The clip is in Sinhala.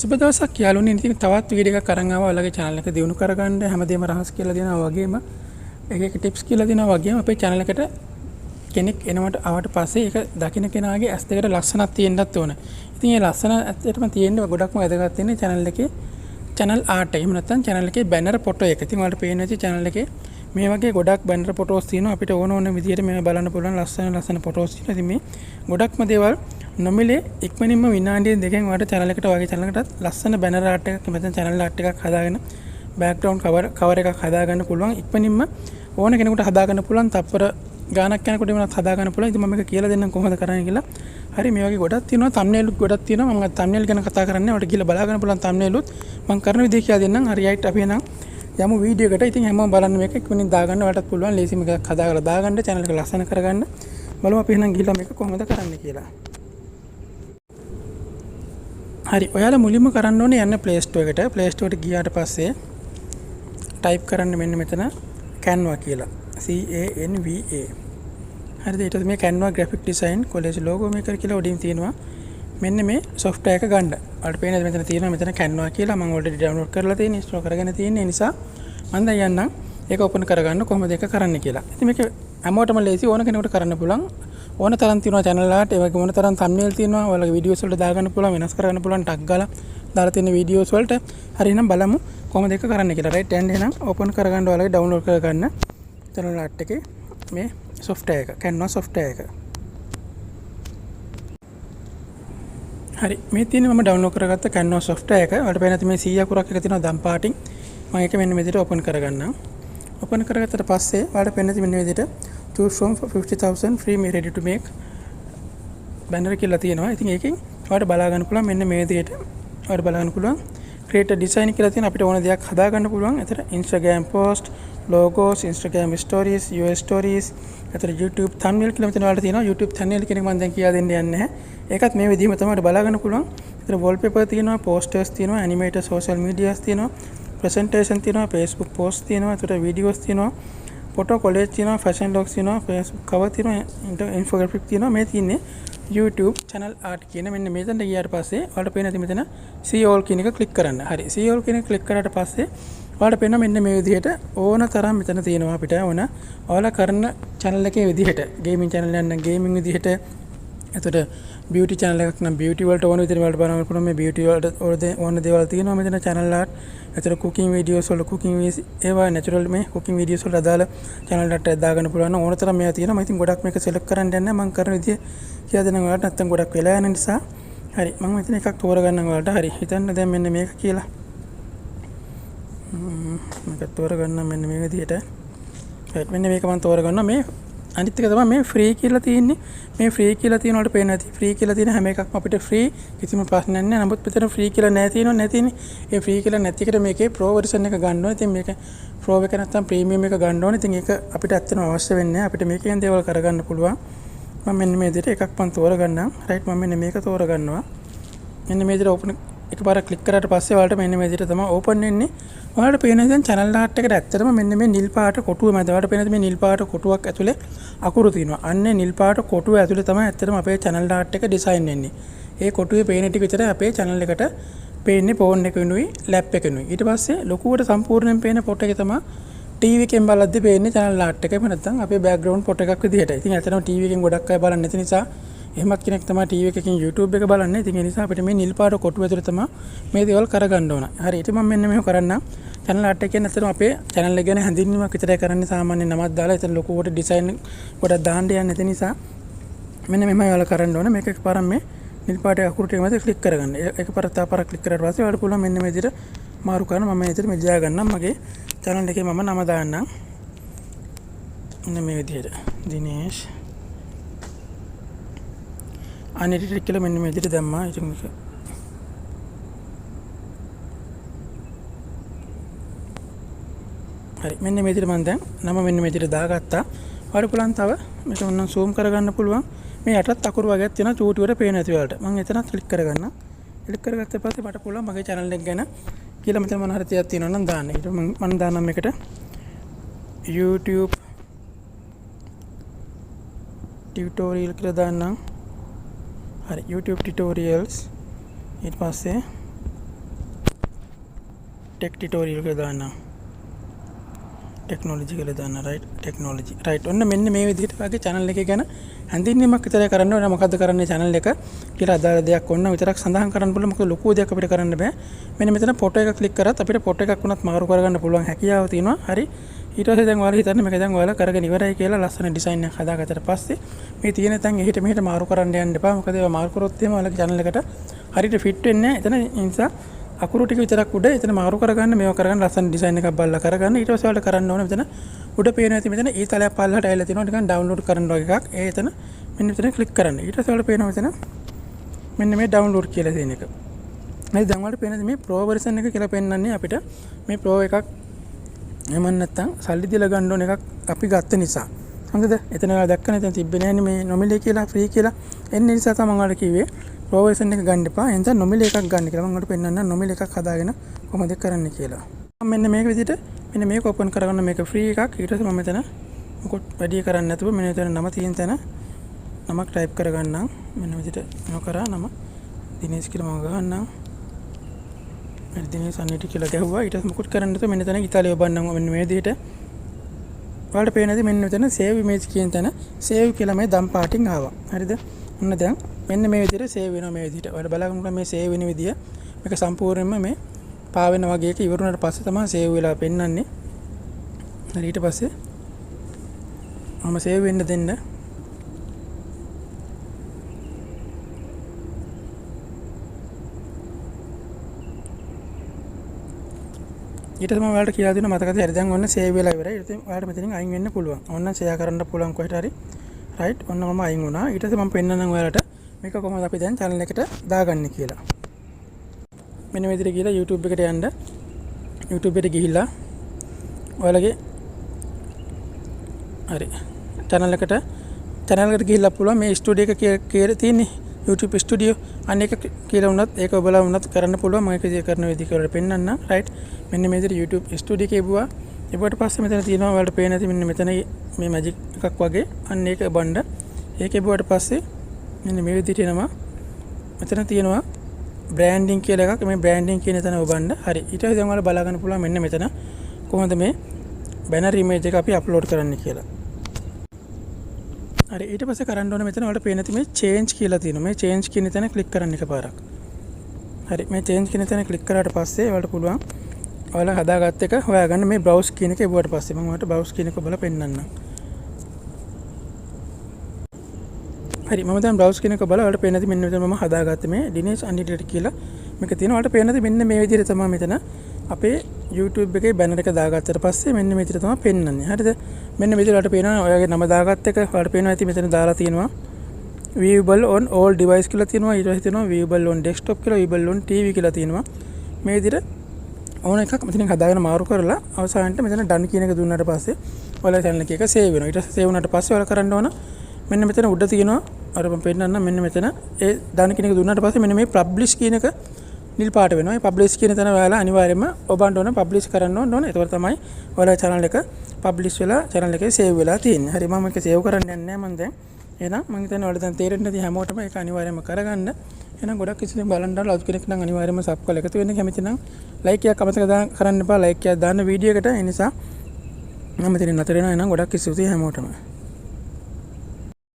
සුබ දවසක් යාළුවනේ. ඉතින් තවත් වීඩියෝ එකක් අරන් ආවා ඔයාලගේ channel එක දියුණු කරගන්න හැමදේම රහස් කියලා දෙනවා වගේම එක tips කියලා දෙනවා වගේම අපේ channel එකට කෙනෙක් එනවට ආවට පස්සේ ඒක දකින්න කෙනාගේ ඇස් දෙකට ලස්සනක් තියෙන්නත් ඕන. ඉතින් මේ ලස්සන ඇත්තටම තියෙන්නේ ගොඩක්ම වැදගත් වෙන්නේ channel එකේ channel art එක. එහෙම නැත්නම් channel එකේ banner photo එක. ඉතින් ඔයාලට පේන ඇති channel එකේ මේ වගේ ගොඩක් banner photos තියෙනවා. අපිට ඕන විදිහට මේවා බලන්න පුළුවන් ලස්සන photos තියෙනවා. ඉතින් මේ ගොඩක්ම දේවල් නොමිලේ ඉක්මනින්ම විනාඩිය දෙකකින් ඔයාලට channel එකට වගේ channel එකටත් ලස්සන banner art එකක් නැත්නම් channel art එකක් හදාගෙන background cover එකක් හදාගන්න පුළුවන්. ඉක්මනින්ම ඕන කෙනෙකුට හදාගන්න පුළුවන්. තප්පර ගානක් යනකොට වෙනත් හදාගන්න පුළුවන්. ඉතින් මම මේක කියලා දෙන්නම් කොහොමද කරන්නේ කියලා. හරි මේ වගේ ගොඩක් තියෙනවා. thumbnail ගොඩක් තියෙනවා. මම thumbnail ගැන කතා කරන්නේ. ඔයාලට ගිහලා බලාගන්න පුළුවන් thumbnail උත් මම කරන විදිහ කියලා දෙන්නම්. හරි right අපි එනම් යමු වීඩියෝ එකට. ඉතින් හැමෝම බලන්න මේක ඉක්මනින් දාගන්න ඔයාලටත් පුළුවන්. ලේසිම එකක් හදාගලා දාගන්න channel එක ලස්සන කරගන්න. බලමු අපි එහෙනම් ගිහලා මේක කොහොමද කරන්නේ කියලා. හරි ඔයාලා මුලින්ම කරන්න ඕනේ යන්න Play Store එකට. Play Store එකට ගියාට පස්සේ type කරන්න මෙන්න මෙතන canva කියලා. CANVA. හරිද? ඊට පස්සේ මේ canva graphic design college logo maker කියලා උඩින් තියෙනවා. මෙන්න මේ software එක ගන්න. ඔයාලට පේනද මෙතන තියෙනවා මෙතන canva කියලා. මම already download කරලා තියෙන install කරගෙන තියෙන නිසා මම දැන් යන්නම් ඒක open කරගන්න කොහොමද ඒක කරන්න කියලා. ඉතින් මේක හැමෝටම ලේසි ඕන කෙනෙකුට කරන්න පුළුවන්. ඕන තරම් තියෙනවා channel art ඒ වගේ ඕන තරම් thumbnail තියෙනවා. ඔයාලගේ videos වලට දාගන්න පුළුවන්, වෙනස් කරගන්න පුළුවන්, ටග් ගාලා දාලා තියෙන videos වලට. හරි එහෙනම් බලමු කොහොමද ඒක කරන්න කියලා. right and එහෙනම් open කරගන්න ඔයාලගේ download කරගන්න channel art එකේ මේ software එක, canva software එක. හරි මේ තියෙන්නේ මම download කරගත්ත canva software එක. ඔයාලට පේන මේ 100 අකුරක් එක තියෙනවා දම් පාටින්. මම ඒක මෙන්න මේ විදිහට open කරගන්නම්. open කරගත්තට පස්සේ ඔයාලට පේන මෙන්න මේ විදිහට choose from 50,000 free me ready to make banner කියලා තියෙනවා. ඉතින් ඒකෙන් ඔයාලට බලා ගන්න පුළුවන් මෙන්න මේ විදිහට ඔයාලට බලා ගන්න පුළුවන් create a design කියලා තියෙන අපිට ඕන දෙයක් හදා ගන්න පුළුවන්. එතන Instagram post, logos, Instagram stories, US stories, එතන YouTube thumbnail කියලා මෙතන ඔයාලට තියෙනවා. YouTube thumbnail කියන එක මම දැන් කියා දෙන්න යන්නේ නැහැ. ඒකත් මේ විදිහම තමයි බලා ගන්න පුළුවන්. එතන wallpaper තියෙනවා, posters තියෙනවා, animator social medias තියෙනවා, presentation තියෙනවා, Facebook post තියෙනවා, එතන videos තියෙනවා, photo collage තියෙනවා, fashion logs තියෙනවා, Facebook cover තියෙනවා, infographic තියෙනවා. මේ තියෙන්නේ YouTube channel art කියන මෙන්න මෙතනට ගියාට පස්සේ ඔයාලට පේන ඇති මෙතන see all කියන එක click කරන්න. හරි see all කියන එක click කරාට පස්සේ ඔයාලට පේන මෙන්න මේ විදිහට ඕන තරම් මෙතන තියෙනවා අපිට ඕන ඔයාලා කරන channel එකේ විදිහට gaming channel එකක් නම් gaming විදිහට, එතකොට beauty channel එකක් නම් beauty වලට ඕන විදිහට වලට බලන්න පුළුවන්. මේ beauty වලට ඕන දේවල් තියෙනවා මෙතන channel art. එතකොට cooking videos වල cooking ඒවා natural මේ cooking videos වලට අදාළ channel art එකක් දාගන්න පුළුවන්. ඕන තරම් මේවා තියෙනවා. මම ඉතින් ගොඩක් මේක select කරන්න යන්නේ මම කරන විදිහ කියලා දෙනවා ඔයාලට. නැත්තම් ගොඩක් වෙලා යන නිසා හරි මම මෙතන එකක් තෝරගන්නම් ඔයාලට. හරි හිතන්න දැන් මෙන්න මේක කියලා මේක තෝරගන්න මෙන්න මේ විදිහට. හරි මෙන්න මේක මම තෝරගන්නවා. මේ අනිත් එක තමයි මේ free කියලා තියෙන්නේ. මේ free කියලා තියෙන වලට පේනවා ඇති. free කියලා තියෙන හැම එකක්ම අපිට free කිසිම ප්‍රශ්නයක් නැහැ. නමුත් මෙතන free කියලා නැතිනේ. ඒ free කියලා නැති එකට මේකේ pro version එක ගන්න ඕනේ. ඉතින් මේක pro එක නැත්තම් premium එක ගන්න ඕනේ. ඉතින් ඒක අපිට ඇත්තටම අවශ්‍ය වෙන්නේ නැහැ. අපිට මේකෙන් දේවල් කරගන්න පුළුවන්. මම මෙන්න මේ විදිහට එකක් මම තෝරගන්නම්. right මම මෙන්න මේක තෝරගන්නවා. මෙන්න මේ විදිහට open එකපාරක් click කරාට පස්සේ ඔයාලට මෙන්න මේ විදිහට තමයි open වෙන්නේ. ඔයාලට පේන දැන් channel art එකට ඇත්තටම මෙන්න මේ නිල් පාට කොටුව මැද ඔයාලට පේන මේ නිල් පාට කොටුවක් ඇතුලේ අකුරු තියෙනවා. අන්නේ නිල් පාට කොටුව ඇතුලේ තමයි ඇත්තටම අපේ channel art එක design වෙන්නේ. ඒ කොටුවේ පේන ටික විතර අපේ channel එකට පේන්නේ phone එකෙනුයි lap එකෙනුයි. ඊට පස්සේ ලොකුවට සම්පූර්ණයෙන් පේන photo එක තමයි TV එකෙන් බලද්දි පේන්නේ channel art එක. එහෙම නැත්නම් අපේ background photo එකක් විදිහට. ඉතින් ඇත්තටම TV එකෙන් ගොඩක් අය බලන්නේ නැති නිසා එහෙමත් කෙනෙක් තමයි TV එකකින් YouTube එක බලන්නේ. ඉතින් ඒ නිසා අපිට මේ නිල් පාට කොටුව ඇතුලේ තමයි මේ දේවල් කරගන්න ඕන. හරි ඉතින් මම මෙන්න මේක කරන්නම්. channel art එක කියන්නේ ඇත්තටම අපේ channel එක ගැන හැඳින්වීමක් විතරයි කරන්නේ. සාමාන්‍ය නමක් දාලා එතන ලොකුවට design ගොඩක් දාන්න යන්නේ නැති නිසා මෙන්න මෙහෙම ඔයාලා කරන්න ඕනේ. මේක එකපාරක් මේ නිල් පාට අකුරු ටික මැද click කරගන්න. එකපාරක් තවපාරක් click කරාට පස්සේ ඔයාලට පුළුවන් මෙන්න මේ විදිහට මාරු කරන්න. මම මේ විදිහට මෙජා ගන්නම්. මගේ channel එකේ මම නම දාන්නම්. මෙන්න මේ විදිහට දිනේෂ් අනිත් කියලා මෙන්න මේ විදිහට දැම්මා. ඉතින් හරි මෙන්න මේ විදිහට මම දැන් නම මෙන්න මේ විදිහට දාගත්තා. ඔයාලට පුළුවන් තව මේක මොනවා zoom කරගන්න පුළුවන්. මේ යටත් අකුරු වගේක් තියෙනවා චූටිවට පේන ඇති වලට. මම එතනත් ක්ලික් කරගන්නම්. ක්ලික් කරගත්ත පස්සේ මට පුළුවන් මගේ channel එක ගැන කියලා මෙතන මොන හරි තියක් තියෙනවා නම් දාන්න. ඊට මම දාන්නම් මේකට YouTube tutorial කියලා දාන්නම්. හරි YouTube tutorials ඊට පස්සේ ටෙක් ටියුටෝරියල් කියලා දාන්නම්. ටෙක්නොලොජි කියලා දාන්න. Right technology. රයිට්. ඔන්න මෙන්න මේ විදිහට වගේ channel එකේ ගැන හැඳින්වීමක් විතරයි කරන්න ඕනේ. මොකද්ද කරන්නේ channel එක කියලා අදාළ දෙයක් ඔන්න විතරක් සඳහන් කරන්න පුළුවන්. මොකද ලොකු දෙයක් අපිට කරන්න බෑ. මෙන්න මෙතන ෆොටෝ එක ක්ලික් කරත් අපිට ෆොටෝ එකක් වුණත් මාරු කරගන්න පුළුවන් හැකියාව තියෙනවා. හරි. ඊට පස්සේ දැන් ඔයාලා හිතන්න මේක දැන් ඔයාලා කරගෙන ඉවරයි කියලා ලස්සන ඩිසයින් එකක් හදාගත්තට පස්සේ මේ තියෙන තැන් එහෙට මෙහෙට මාරු කරන්න යන්න එපා. මොකද ඒවා මාරු කරොත් එහෙම ඔයාලගේ channel එකට හරියට ෆිට වෙන්නේ නැහැ. එතන ඒ නිසා අකුරු ටික විතරක් උඩ එතන මාරු කරගන්න මේවා කරගන්න ලස්සන ඩිසයින් එකක් බලලා කරගන්න. ඊට පස්සේ ඔයාලට කරන්න ඕනේ මෙතන උඩ පේන ඇති මෙතන ඒ තලයක් පල්ලහට ඇවිල්ලා තියෙනවා නිකන් ඩවුන්ලෝඩ් කරන්න වගේ එකක්. ඒ එතන මෙන්න මෙතන ක්ලික් කරන්න. ඊට පස්සේ ඔයාලට පේනවා මෙතන මෙන්න මේ ඩවුන්ලෝඩ් කියලා තියෙන එක. මේ දැන් ඔයාලට පේනද මේ ප්‍රෝ version එක කියලා පෙන්වන්නේ අපිට මේ ප්‍රෝ එකක් එහෙම නැත්නම් සල්ලි දීලා ගන්න ඕන එකක් අපි ගත්ත නිසා. හරිද? එතන ඔයාලා දැක්කනේ එතන තිබ්බේ නැහැ මේ නොමිලේ කියලා ෆ්‍රී කියලා. එන්නේ නිසා තමයි මම ඔයාලට කිව්වේ ප්‍රෝ version එක ගන්න එපා. එතන නොමිලේ එකක් ගන්න කියලා. මම ඔයාලට පෙන්වන්නම් නොමිලේ එකක් හදාගෙන කොහොමද කරන්නේ කියලා. මෙන්න මේක විදිහට මෙන්න මේක ඕපන් කරගන්න මේක ෆ්‍රී එකක්. ඊට පස්සේ මම මෙතන මොකොත් වැඩි කරන්නේ නැතුව මෙන්න මෙතන නම තියෙන තැන නමක් ටයිප් කරගන්නම්. මෙන්න විදිහට නොකරා නම දිනේෂ් කියලා මම ගහන්නම්. මෙන්න දිනේෂ් අනිටි කියලා ගැහුවා. ඊට පස්සේ මොකොත් කරන්නේ නැතුව මෙන්න තැන ඉතාලිය ඔබන්නම් මෙන්න මේ විදිහට. ඔයාලට පේනද මෙන්න මෙතන save image කියන තැන save කියලා මේ දම් පාටින් ආවා. හරිද? ඔන්න දැන් මෙන්න මේ විදිහට save වෙනවා මේ විදිහට. ඔයාලා බලන්න මේ save වෙන විදිය මේක සම්පූර්ණයෙන්ම මේ පාවෙන වගේ එක ඉවරුනට පස්සේ තමයි save වෙලා පෙන්වන්නේ. හරි ඊට පස්සේ මම save වෙන්න දෙන්න. ඊට තමයි ඔයාලට කියලා දෙන්න මතකද? හරි දැන් ඔන්න save වෙලා ඉවරයි. ඊට පස්සේ ඔයාලට මෙතනින් අයින් වෙන්න පුළුවන්. ඔන්න share කරන්න පුළුවන් කොහෙට හරි. රයිට් ඔන්න මම අයින් වුණා. ඊට පස්සේ මම පෙන්නන්නම් ඔයාලට මේක කොහොමද අපි දැන් channel එකට දාගන්නේ කියලා. මෙන්න මේ විදිහට ගිහලා YouTube එකට යන්න. YouTube එකට ගිහිල්ලා ඔයාලගේ හරි channel එකට ගිහිල්ලා පුළුවන් මේ ස්ටුඩියෝ එක කියලා තියෙන්නේ YouTube ස්ටුඩියෝ අනේක කියලා වුණත් ඒක ඔබලා වුණත් කරන්න පුළුවන්. මම ඒක විදිහ කරන විදිහ කියලා පෙන්නන්න. රයිට් මෙන්න මේ විදිහට YouTube ස්ටුඩියෝ එකේ බුවා ඊට පස්සේ මෙතන තියෙනවා ඔයාලට පේන ඇති මෙන්න මෙතන මේ මැජික් එකක් වගේ අන්න ඒක බණ්ඩ ඒකේ බුවට පස්සේ මෙන්න මේ විදිහට එනවා. මෙතන තියෙනවා බ්‍රෑන්ඩින් කියලා එකක්. මේ බ්‍රෑන්ඩින් කියන තැන ඔබන්න. හරි. ඊට පස්සේ දැන් ඔයාලා බලා ගන්න පුළුවන් මෙන්න මෙතන කොහොමද මේ බැනර් ඉමේජ් එක අපි අප්ලෝඩ් කරන්නේ කියලා. හරි. ඊට පස්සේ කරන්න ඕනේ මෙතන ඔයාලට පේන ඇති මේ change කියලා තියෙනවා. මේ change කියන තැන ක්ලික් කරන්න එකපාරක්. හරි. මේ change කියන තැන ක්ලික් කරාට පස්සේ ඔයාලට පුළුවන් ඔයාලා හදාගත්ත එක හොයාගන්න මේ browse කියන එක එවුවට පස්සේ මම ඔයාලට browse කියන එක බලලා පෙන්නන්නම්. හරි මම දැන් browse කියන එක බලලා ඔයාලට පේන ඇති මෙන්න මෙතන මම හදාගත්තේ මේ දිනේෂ් අනිඩිට කියලා මේක තියෙනවා. ඔයාලට පේන ඇති මෙන්න මේ විදිහට තමයි මෙතන අපේ YouTube එකේ බැනර් එක දාගත්තට පස්සේ මෙන්න මේ විදිහට තමයි පෙන්වන්නේ. හරිද? මෙන්න මේ විදිහට ඔයාලට පේනවා ඔයාගේ නම දාගත්ත එක ඔයාලට පේනවා ඇති මෙතන දාලා තියෙනවා viewable on all device කියලා තියෙනවා. ඊට පස්සේ තියෙනවා viewable on desktop කියලා viewable on TV කියලා තියෙනවා. මේ විදිහට ඕන එකක් මෙතනින් හදාගෙන මාරු කරලා අවසානයේ මෙතන done කියන එක දුන්නාට පස්සේ ඔයාලා channel එකේ එක save වෙනවා. ඊට පස්සේ save වුණාට පස්සේ ඔයාලා කරන්න ඕන මෙන්න මෙතන උඩ තියෙනවා අර මම පෙන්නන්නම් මෙන්න මෙතන ඒ done කියන එක දුන්නාට පස්සේ මෙන්න මේ publish කියන එක නිල් පාට වෙනවා. මේ publish කියන තැන ඔයාලා අනිවාර්යයෙන්ම ඔබන්ට ඕන publish කරන්න ඕන. ඒතකොට තමයි ඔයාලා channel එක publish වෙලා channel එකේ save වෙලා තියෙන්නේ. හරි මම මේක save කරන්න යන්නේ නැහැ මම දැන්. එහෙනම් මම හිතන්නේ ඔයාලා දැන් තේරෙන්න ඇති හැමෝටම ඒක අනිවාර්යයෙන්ම කරගන්න. එහෙනම් ගොඩක් කිසිම බලන්න ලව් කෙනෙක් නම් අනිවාර්යයෙන්ම සබ් කරලා එකතු වෙන්න කැමති නම් ලයික් එකක් අමතක කරන්න එපා. ලයික් එකක් දාන්න වීඩියෝ එකට. ඒ නිසා මම මෙතන නතර වෙනවා. එහෙනම් ගොඩක් ස්තුතියි හැමෝටම.